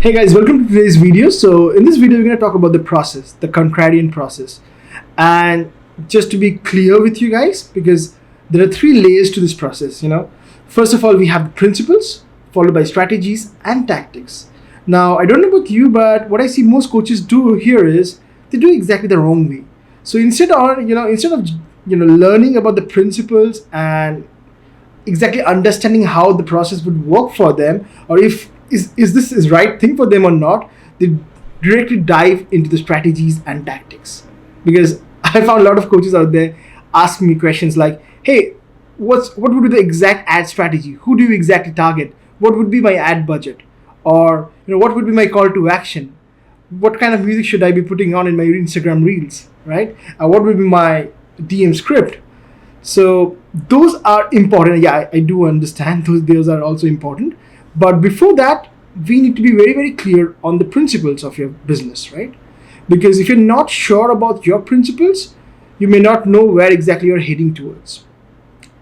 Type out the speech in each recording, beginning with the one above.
Hey guys, welcome to today's video. So in this video, we're going to talk about the process, the contrarian process. And just to be clear with you guys, because there are three layers to this process. First of all, we have the principles, followed by strategies and tactics. Now, I don't know about you, but what I see most coaches do here is they do exactly the wrong way. So instead of learning about the principles and exactly understanding how the process would work for them, or if is this is right thing for them or not, they directly dive into the strategies and tactics. Because I found a lot of coaches out there ask me questions like, hey, what would be the exact ad strategy, who do you exactly target, what would be my ad budget, or what would be my call to action, what kind of music should I be putting on in my Instagram reels, right? What would be my DM script. So those are important. Yeah, I do understand those are also important. But before that, we need to be very, very clear on the principles of your business, right? Because if you're not sure about your principles, you may not know where exactly you're heading towards.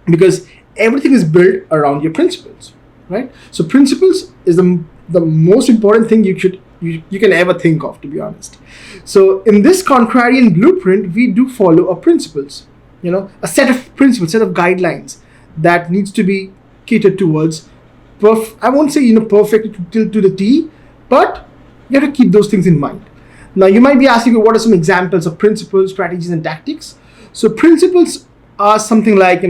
Because everything is built around your principles, right? So principles is the most important thing you can ever think of, to be honest. So in this contrarian blueprint, we do follow our principles. A set of principles, set of guidelines that needs to be catered towards. I won't say perfect to the T, but you have to keep those things in mind. Now you might be asking, what are some examples of principles, strategies, and tactics? So principles are something like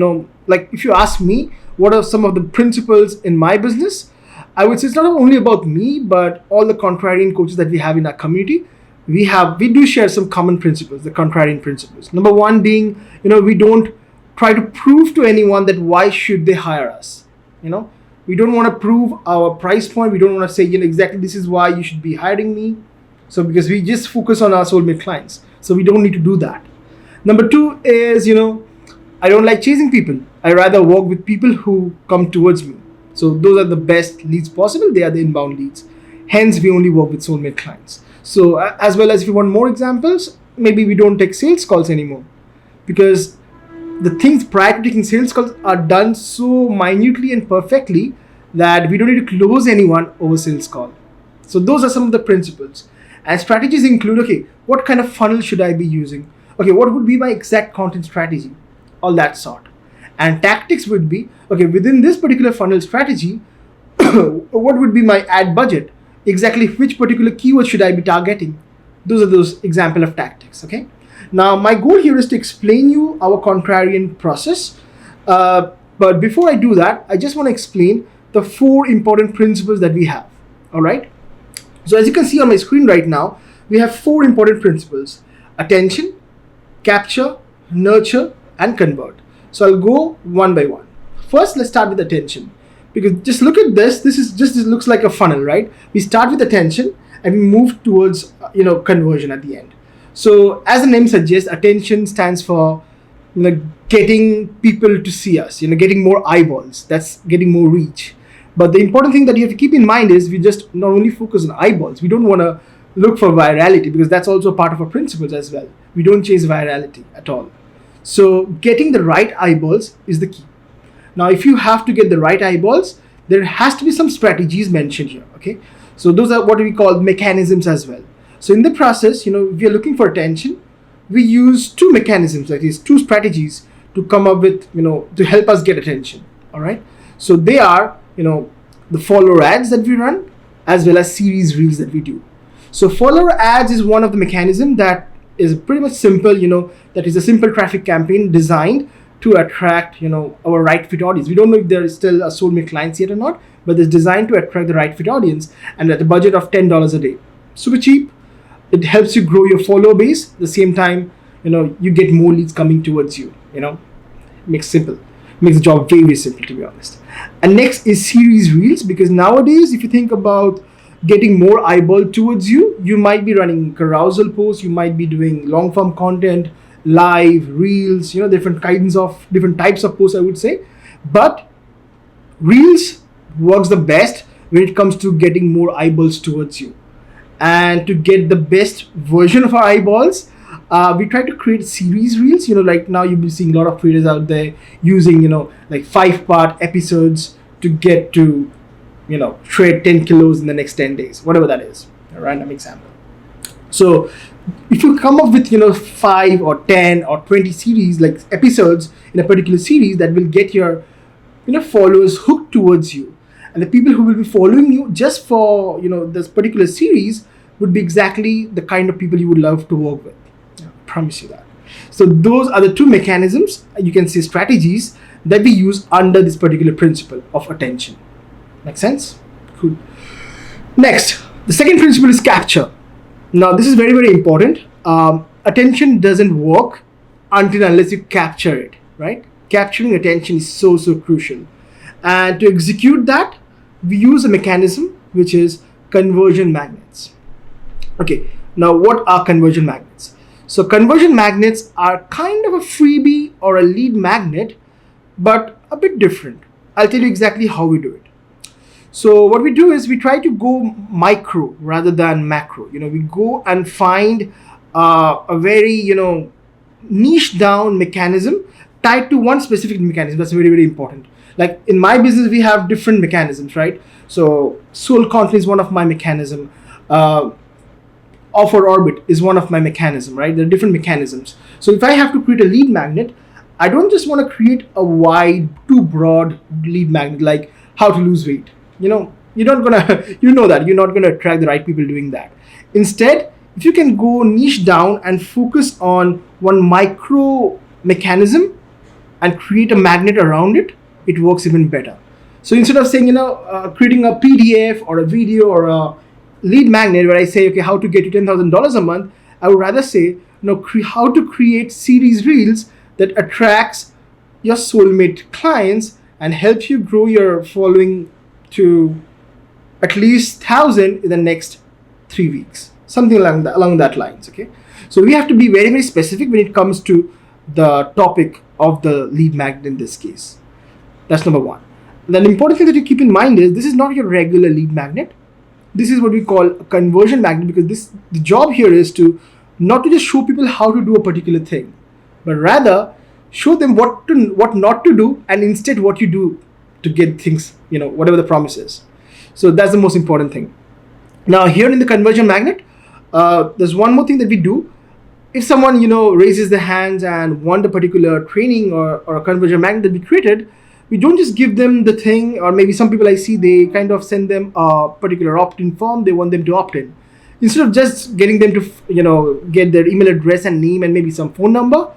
like if you ask me, what are some of the principles in my business? I would say it's not only about me, but all the contrarian coaches that we have in our community. We do share some common principles, the contrarian principles. Number one being, we don't try to prove to anyone that why should they hire us. We don't want to prove our price point. We don't want to say, exactly this is why you should be hiring me. So because we just focus on our soulmate clients. So we don't need to do that. Number two is, I don't like chasing people. I rather work with people who come towards me. So those are the best leads possible. They are the inbound leads. Hence, we only work with soulmate clients. So as well as if you want more examples, maybe we don't take sales calls anymore, because the things prior to taking sales calls are done so minutely and perfectly that we don't need to close anyone over sales call. So those are some of the principles. And strategies include, okay, what kind of funnel should I be using? Okay, what would be my exact content strategy? All that sort. And tactics would be, okay, within this particular funnel strategy, what would be my ad budget? Exactly which particular keyword should I be targeting? Those are those example of tactics, okay? Now, my goal here is to explain you our contrarian process. But before I do that, I just want to explain the four important principles that we have, all right? So as you can see on my screen right now, we have four important principles: attention, capture, nurture, and convert. So I'll go one by one. First, let's start with attention. Because just look at this. This looks like a funnel, right? We start with attention and we move towards conversion at the end. So as the name suggests, attention stands for getting people to see us, getting more eyeballs. That's getting more reach. But the important thing that you have to keep in mind is we just not only focus on eyeballs. We don't want to look for virality, because that's also part of our principles as well. We don't chase virality at all. So getting the right eyeballs is the key. Now, if you have to get the right eyeballs, there has to be some strategies mentioned here, okay? So those are what we call mechanisms as well. So in the process, if you're looking for attention, we use two mechanisms, like these two strategies to come up with, to help us get attention, all right? So they are, the follower ads that we run, as well as series reels that we do. So follower ads is one of the mechanism that is pretty much simple, that is a simple traffic campaign designed to attract, our right fit audience. We don't know if there is still a soulmate clients yet or not, but it's designed to attract the right fit audience, and at a budget of $10 a day. Super cheap. It helps you grow your follower base. At the same time, you get more leads coming towards you. Makes the job very, very simple, to be honest. And next is series reels, because nowadays, if you think about getting more eyeball towards you, you might be running carousel posts, you might be doing long form content, live reels, different types of posts, I would say. But reels works the best when it comes to getting more eyeballs towards you. And to get the best version of our eyeballs, we try to create series reels. Like now you'll be seeing a lot of creators out there using like 5-part episodes to get to shred 10 kilos in the next 10 days, whatever that is, a random example. So if you come up with 5 or 10 or 20 series, like episodes in a particular series, that will get your followers hooked towards you, and the people who will be following you just for this particular series would be exactly the kind of people you would love to work with. I promise you that. So those are the two mechanisms, you can say strategies, that we use under this particular principle of attention. Make sense? Cool. Next, the second principle is capture. Now this is very, very important. Attention doesn't work unless you capture it, right? Capturing attention is so crucial. And to execute that, we use a mechanism which is conversion magnets. Okay, now what are conversion magnets? So conversion magnets are kind of a freebie or a lead magnet, but a bit different. I'll tell you exactly how we do it. So what we do is we try to go micro rather than macro. We go and find a very niche down mechanism tied to one specific mechanism. That's very, very important. Like in my business, we have different mechanisms, right? So soul content is one of my mechanism. Offer orbit is one of my mechanism, right? There are different mechanisms. So if I have to create a lead magnet, I don't just want to create a wide, too broad lead magnet like how to lose weight. You're not gonna attract the right people doing that. Instead, if you can go niche down and focus on one micro mechanism and create a magnet around it, it works even better. So instead of saying creating a PDF or a video or a lead magnet where I say, okay, how to get you $10,000 a month, I would rather say how to create series reels that attracts your soulmate clients and helps you grow your following to at least 1,000 in the next 3 weeks, something along that lines. Okay, so we have to be very, very specific when it comes to the topic of the lead magnet in this case. That's number one. The important thing that you keep in mind is this is not your regular lead magnet. This is what we call a conversion magnet, because the job here is to not to just show people how to do a particular thing, but rather show them what not to do, and instead what you do to get things, whatever the promise is. So that's the most important thing. Now here in the conversion magnet, there's one more thing that we do. If someone raises their hands and want a particular training or a conversion magnet that we created, we don't just give them the thing, or maybe some people I see, they kind of send them a particular opt-in form. They want them to opt in. Instead of just getting them to get their email address and name and maybe some phone number,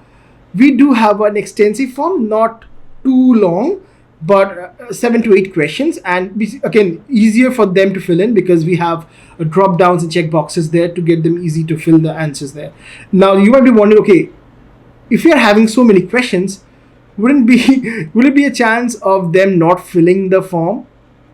we do have an extensive form, not too long, but 7 to 8 questions, and again easier for them to fill in because we have drop downs and check boxes there to get them easy to fill the answers there. Now you might be wondering, okay, if you are having so many questions, will it be a chance of them not filling the form?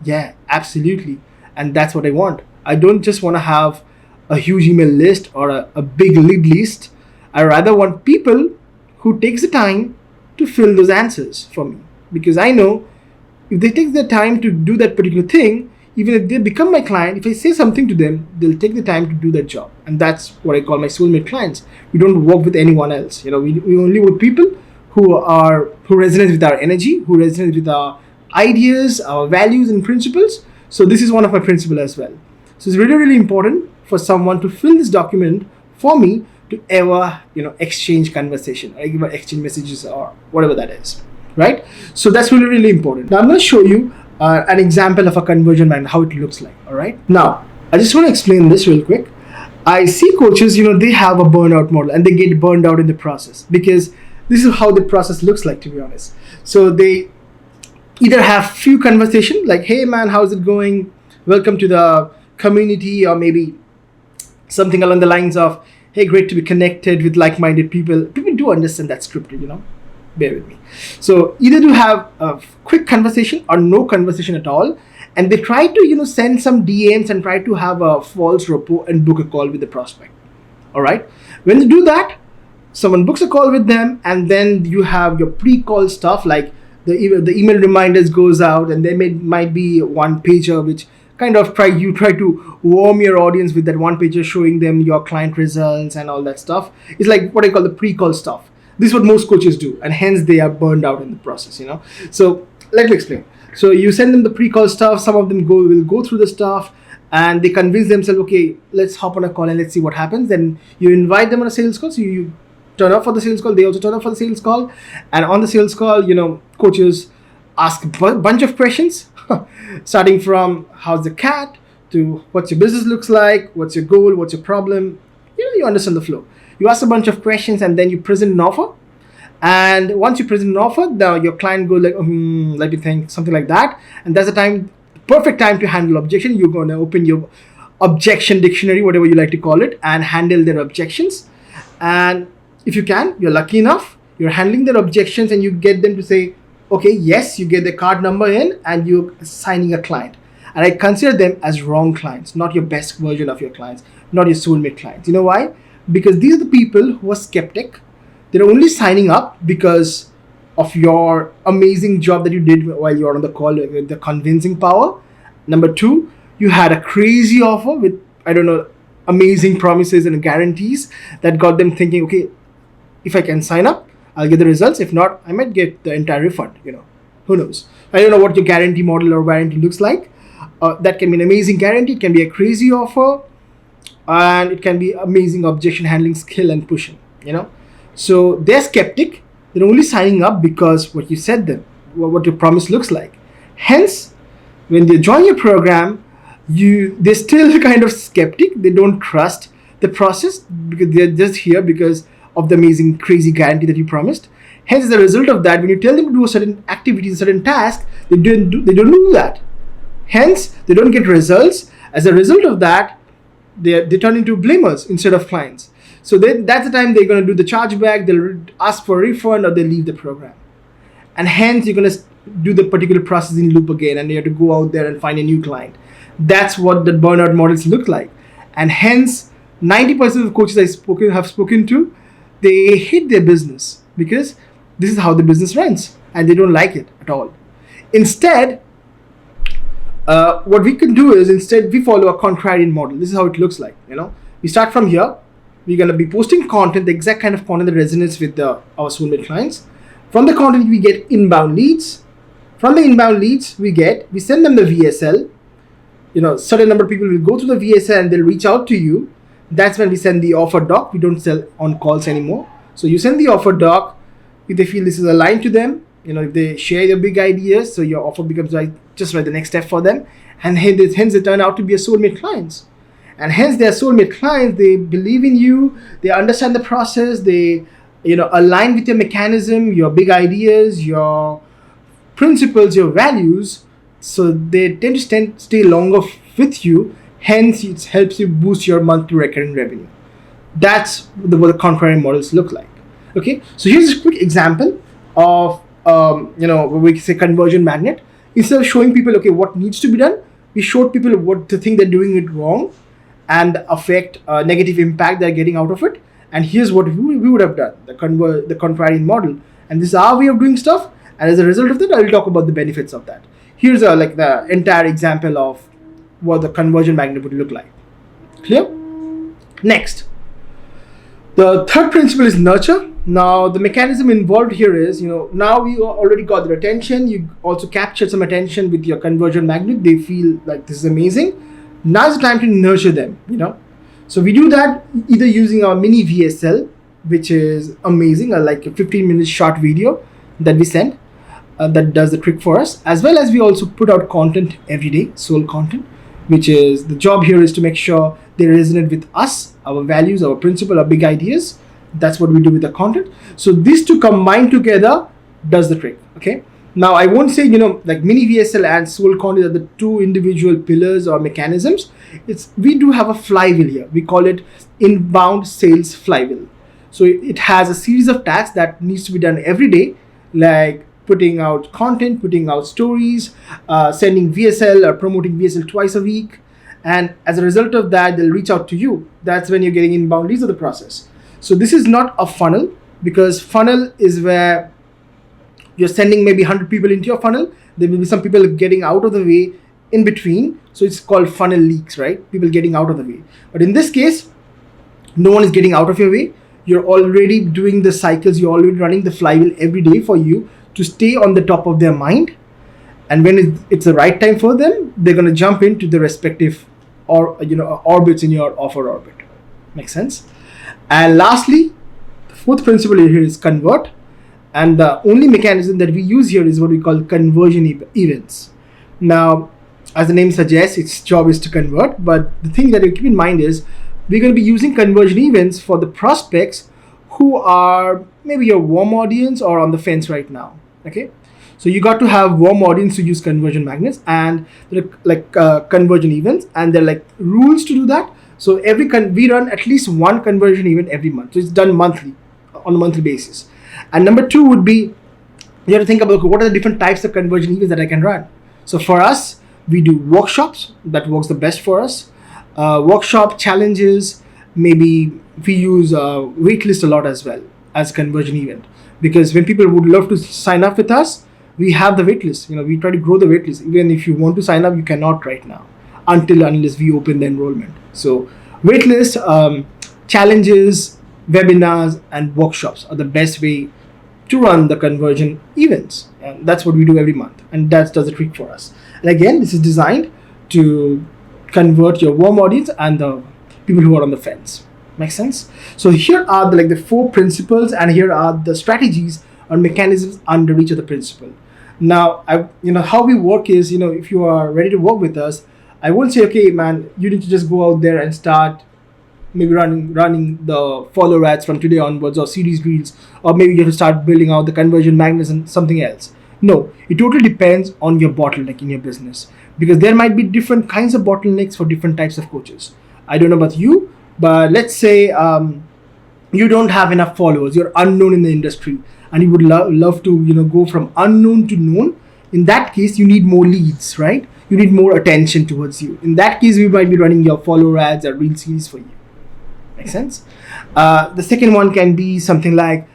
Yeah, absolutely. And that's what I want. I don't just want to have a huge email list or a big lead list. I rather want people who takes the time to fill those answers for me, because I know if they take the time to do that particular thing, even if they become my client, if I say something to them, they'll take the time to do that job. And that's what I call my soulmate clients. We don't work with anyone else. We only work with people who resonate with our energy, who resonate with our ideas, our values and principles. So this is one of my principles as well. So it's really, really important for someone to fill this document for me to ever, exchange conversation, or exchange messages or whatever that is, right? So that's really, really important. Now I'm going to show you an example of a conversion magnet, how it looks like, all right? Now, I just want to explain this real quick. I see coaches, they have a burnout model and they get burned out in the process, because this is how the process looks like, to be honest. So they either have few conversation like, hey man, how's it going? Welcome to the community, or maybe something along the lines of, hey, great to be connected with like-minded people. People do understand that scripted, bear with me. So either to have a quick conversation or no conversation at all, and they try to, send some DMs and try to have a false rapport and book a call with the prospect. All right. When they do that, someone books a call with them, and then you have your pre-call stuff like the email reminders goes out, and there might be one pager which kind of try to warm your audience with that one pager showing them your client results and all that stuff. It's like what I call the pre-call stuff. This is what most coaches do, and hence they are burned out in the process. So let me explain. So you send them the pre-call stuff. Some of them will go through the stuff, and they convince themselves, okay, let's hop on a call and let's see what happens. Then you invite them on a sales call. So you turn up for the sales call. They also turn up for the sales call, and on the sales call, coaches ask a bunch of questions, starting from how's the cat to what's your business looks like, what's your goal, what's your problem. You understand the flow. You ask a bunch of questions, and then you present an offer. And once you present an offer, your client goes like, let me think, something like that. And that's the perfect time to handle objection. You're going to open your objection dictionary, whatever you like to call it, and handle their objections. And if you can, you're lucky enough, you're handling their objections, and you get them to say, okay, yes, you get the card number in, and you're signing a client. And I consider them as wrong clients, not your best version of your clients, not your soulmate clients. You know why? Because these are the people who are skeptic. They're only signing up because of your amazing job that you did while you're on the call, with the convincing power. Number two, you had a crazy offer with, amazing promises and guarantees that got them thinking, okay, if I can sign up, I'll get the results. If not, I might get the entire refund. Who knows? I don't know what your guarantee model or warranty looks like. That can be an amazing guarantee. It can be a crazy offer, and it can be amazing objection handling skill and pushing. So they're skeptic. They're only signing up because what you said them, what your promise looks like. Hence, when they join your program, they're still kind of skeptic. They don't trust the process because they're just here because of the amazing, crazy guarantee that you promised. Hence, as a result of that, when you tell them to do a certain activity, a certain task, they don't do that. Hence, they don't get results. As a result of that, they turn into blamers instead of clients. So that's the time they're going to do the chargeback, they'll ask for a refund, or they'll leave the program. And hence, you're going to do the particular processing loop again, and you have to go out there and find a new client. That's what the burnout models look like. And hence, 90% of the coaches have spoken to, they hate their business because this is how the business runs, and they don't like it at all. Instead, what we can do is, we follow a contrarian model. This is how it looks like. We start from here. We're going to be posting content, the exact kind of content that resonates with our soulmate clients. From the content, we get inbound leads. From the inbound leads, we send them the VSL. Certain number of people will go through the VSL and they'll reach out to you. That's when we send the offer doc. We don't sell on calls anymore. So you send the offer doc. If they feel this is aligned to them, if they share their big ideas, so your offer becomes the next step for them. And hence they turn out to be a soulmate clients. And hence they're soulmate clients. They believe in you. They understand the process. They, align with your mechanism, your big ideas, your principles, your values. So they tend to stay longer with you. Hence, it helps you boost your monthly recurring revenue. That's what the contrarian models look like. Okay. So here's a quick example of, we can say conversion magnet. Instead of showing people, okay, what needs to be done, we showed people what to think they're doing it wrong, and affect negative impact they're getting out of it. And here's what we would have done, the contrarian model. And this is our way of doing stuff. And as a result of that, I'll talk about the benefits of that. Here's the entire example of what the conversion magnet would look like. Clear? Next, the third principle is nurture. Now, the mechanism involved here is, now we already got their attention. You also captured some attention with your conversion magnet. They feel like this is amazing. Now it's time to nurture them, So we do that either using our mini VSL, which is amazing, like a 15-minute short video that we send that does the trick for us, as well as we also put out content every day, soul content, which is the job here is to make sure they resonate with us, our values, our principle, our big ideas. That's what we do with the content. So these two combined together does the trick, okay? Now, I won't say, like mini VSL and soul content are the two individual pillars or mechanisms. We do have a flywheel here. We call it inbound sales flywheel. So it has a series of tasks that needs to be done every day, like putting out content, putting out stories, sending VSL or promoting VSL twice a week. And as a result of that, they'll reach out to you. That's when you're getting inbound leads of the process. So this is not a funnel, because funnel is where you're sending maybe 100 people into your funnel. There will be some people getting out of the way in between. So it's called funnel leaks, right? People getting out of the way. But in this case, no one is getting out of your way. You're already doing the cycles. You're already running the flywheel every day for you to stay on the top of their mind. and when it's the right time for them, they're going to jump into the respective or orbits in your offer orbit. Make sense? And lastly, the fourth principle here is convert, and the only mechanism that we use here is what we call conversion events. Now, as the name suggests, its job is to convert, but the thing that you keep in mind is we're going to be using conversion events for the prospects who are maybe your warm audience or on the fence right now. Okay, so you got to have warm audience to use conversion magnets, and there are like conversion events, and there are like rules to do that. So we run at least one conversion event every month, so it's done monthly, on a monthly basis. And number two would be, you have to think about what are the different types of conversion events that I can run. So for us, we do workshops. That works the best for us. Workshop challenges, maybe we use waitlist a lot as well as conversion event, because when people would love to sign up with us, we have the waitlist. We try to grow the waitlist. Even if you want to sign up, you cannot right now unless we open the enrollment. So waitlist, challenges, webinars, and workshops are the best way to run the conversion events, and that's what we do every month, and that does the trick for us. And again, this is designed to convert your warm audience and the people who are on the fence. Make sense? So here are the four principles, and here are the strategies or mechanisms under each of the principle. Now, how we work is, if you are ready to work with us, I won't say, okay, man, you need to just go out there and start maybe running the follower ads from today onwards, or series reels, or maybe you have to start building out the conversion magnets and something else. No, it totally depends on your bottleneck in your business, because there might be different kinds of bottlenecks for different types of coaches. I don't know about you, but let's say you don't have enough followers, you're unknown in the industry, and you would love to go from unknown to known. In that case, you need more leads, right? You need more attention towards you. In that case, we might be running your follower ads or reel series for you. Make sense? The second one can be something like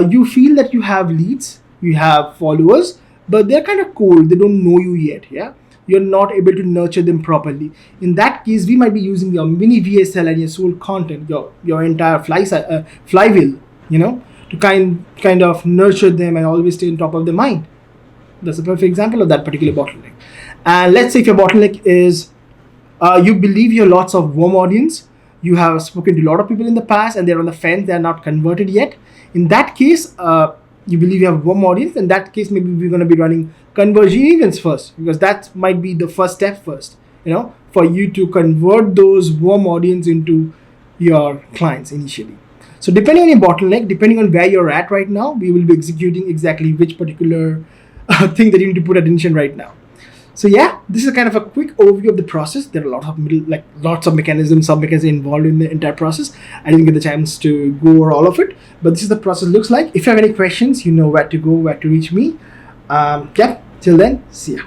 you feel that you have leads, you have followers, but they're kind of cold, they don't know you yet. Yeah, you're not able to nurture them properly. In that case, we might be using your mini VSL and your sold content, your entire flywheel, to kind of nurture them and always stay on top of their mind. That's a perfect example of that particular bottleneck. And let's say if your bottleneck is you believe you have lots of warm audience, you have spoken to a lot of people in the past and they're on the fence, they're not converted yet. In that case, you believe you have warm audience. In that case, maybe we're going to be running conversion events first, because that might be the first step first, for you to convert those warm audience into your clients initially. So depending on your bottleneck, depending on where you're at right now, we will be executing exactly which particular thing that you need to put attention right now. So yeah, this is kind of a quick overview of the process. There are lots of mechanisms, sub-mechanisms involved in the entire process. I didn't get the chance to go over all of it, but this is the process looks like. If you have any questions, you know where to go, where to reach me. Till then, see ya.